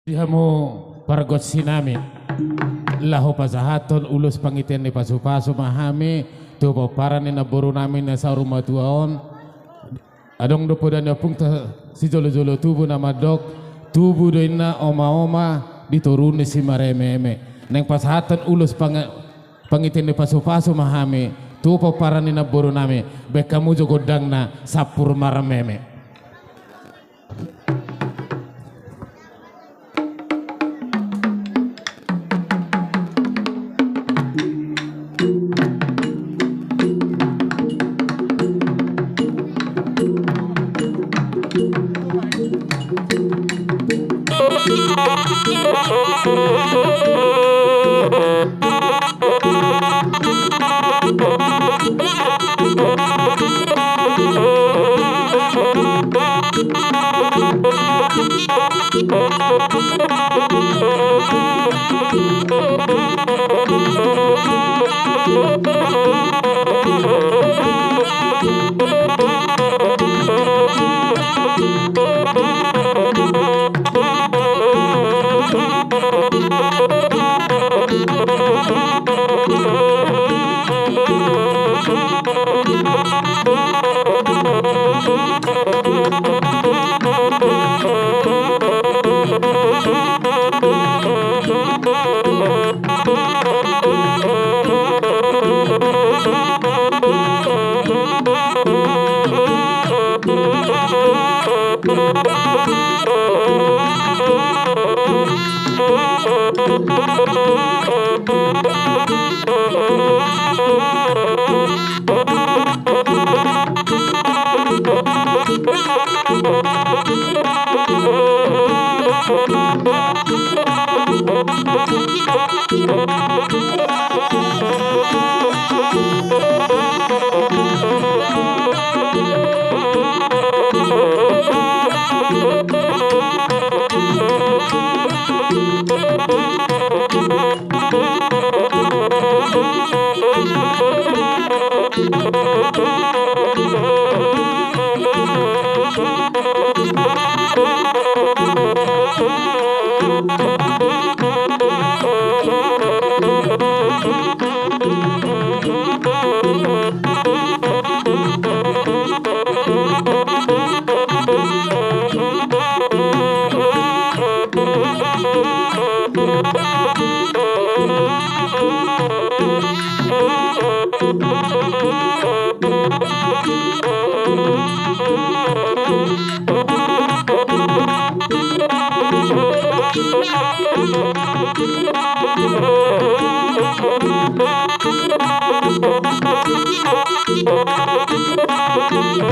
Dihamu paragot sinami laho pasahaton ulus pangitian ni pasu-pasu mahami tubo parani na buru namin na sa rumah tuaon adong do podan yapung ta si jolo-jolo tubu na madok tubu do ina oma-oma diturun si marememe neng pasahaton ulus pangitian ni pasu-pasu mahami tubo parani na buru namin bekamu jogodang na sapur marameme.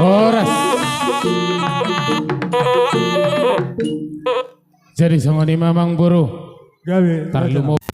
Horas jadi sama ni mamang buru Gawe. terlalu mau